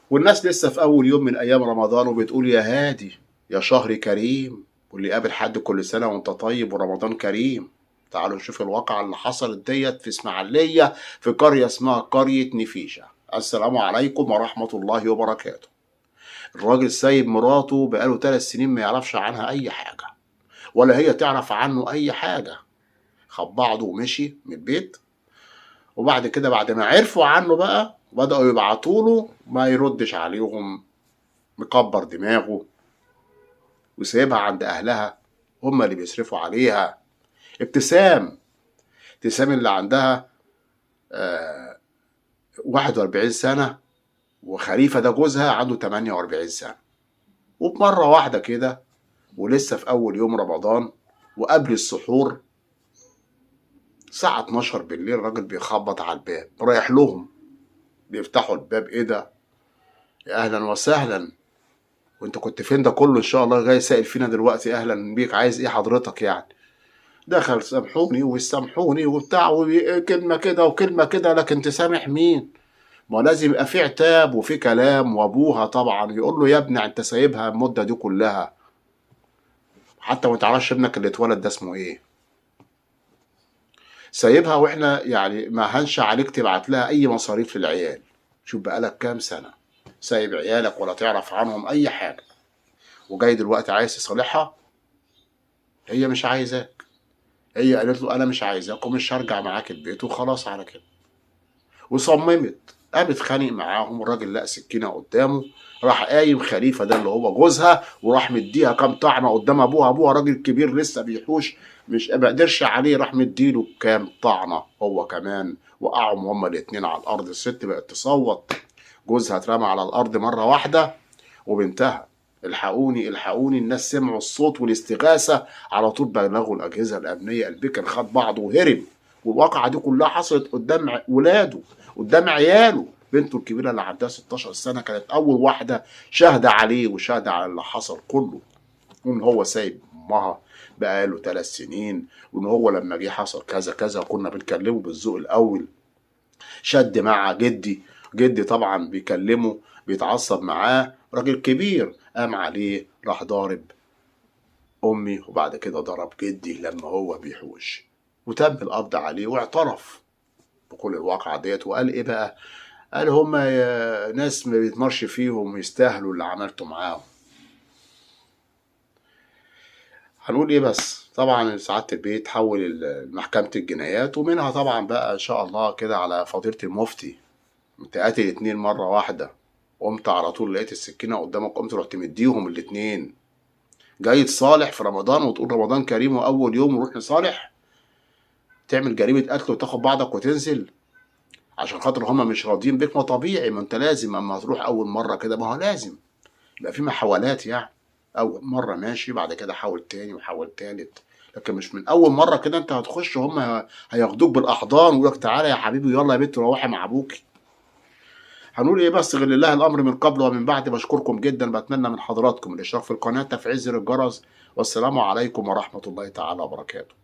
والناس لسه في أول يوم من أيام رمضان وبتقول يا هادي يا شهر كريم، واللي قابل حد كل سنة وأنت طيب ورمضان كريم. تعالوا نشوف الواقعة اللي حصلت ديت في إسماعيلية، في قرية اسمها قرية نفيشة. السلام عليكم ورحمة الله وبركاته. الراجل سايب مراته بقاله 3 سنين ما يعرفش عنها أي حاجة، ولا هي تعرف عنه أي حاجة. خد بعضه ومشي من البيت، وبعد كده بعد ما عرفوا عنه بقى بدأوا يبعتوله ما يردش عليهم، مكبر دماغه وسايبها عند أهلها هما اللي بيصرفوا عليها. ابتسام اللي عندها 41 سنة، وخليفة ده جوزها عنده 48 سنة. وبمرة واحدة كده ولسه في أول يوم رمضان وقبل السحور الساعة 12 بالليل الراجل بيخبط على الباب رايح لهم. بيفتحوا الباب، ايه ده؟ يا اهلا وسهلا، وانت كنت فين ده كله؟ ان شاء الله جاي سائل فينا دلوقتي، اهلا بيك، عايز ايه حضرتك يعني؟ دخل سامحوني ويسامحوني وبتاع كلمة كده وكلمة كده، لكن تسامح مين؟ ما لازم يبقى في عتاب وفي كلام. وابوها طبعا يقول له يا ابني انت سايبها المدة دي كلها، حتى ما تعرفش ابنك اللي اتولد ده اسمه ايه. سايبها واحنا يعني ما هنش عليك تبعت لها اي مصاريف للعيال. شوف بقالك كام سنة سايب عيالك ولا تعرف عنهم اي حاجة، وجاي دلوقتي عايز تصالحها. هي مش عايزاك، هي قالت له انا مش عايزاك ومش هرجع معاك البيت وخلاص على كده. وصممت، قامت اتخانق معاهم. الراجل لقى سكينه قدامه، راح قايم خليفه ده اللي هو جوزها وراح مديها كام طعنه قدام ابوها. ابوها راجل كبير لسه بيحوش، مش ما قدرش عليه، راح مديله كام طعنه هو كمان، وقعهم هما الاتنين على الارض. الست بقت تصوت، جوزها اترمى على الارض مره واحده، وبنتها الحقوني الحقوني. الناس سمعوا الصوت والاستغاثه على طول بلغوا الاجهزه الامنيه. البكر خد بعضه وهرب. والواقعه دي كلها حصلت قدام ولاده، قدام عياله. بنته الكبيره اللي عندها 16 سنه كانت اول واحده شاهده عليه وشاهده على اللي حصل كله، وان هو سايب امها بقاله 3 سنين، وان هو لما جه حصل كذا كذا. وكنا بنكلمه بالذوق الاول، شد مع جدي طبعا بيكلمه بيتعصب معاه، راجل كبير قام عليه راح ضارب امي، وبعد كده ضرب جدي لما هو بيحوش، وتم القبض عليه واعترف بكل الواقعة ديت. وقال ايه بقى؟ قال هما ناس ما بيتمرش فيهم يستاهلوا اللي عملته معاهم. هنقول ايه بس؟ طبعا سعادة البيت حول محكمة الجنايات، ومنها طبعا بقى ان شاء الله كده على فضيلة المفتي. انت قاتل 2 مرة واحدة، قمت على طول لقيت السكينة قدامك قمت رحت مديهم الاتنين. جاي تصالح في رمضان وتقول رمضان كريم وأول يوم نروح نصالح؟ تعمل جريمة قتل وتاخد بعضك وتنزل عشان خاطر هما مش راضيين بيك؟ ما طبيعي، ما انت لازم اما هتروح أول مرة كده ما هو لازم يبقى في محاولات يعني. أول مرة ماشي، بعد كده حاول تاني وحاول تالت، لكن مش من أول مرة كده انت هتخش هما هياخدوك بالأحضان ويقولك تعالى يا حبيبي يلا يا بنت روحي مع أبوكي. هنقول ايه بس؟ غير لله الامر من قبل ومن بعد. بشكركم جدا، بتمنى من حضراتكم الاشتراك في القناه، تفعيل زر الجرس، والسلام عليكم ورحمه الله تعالى وبركاته.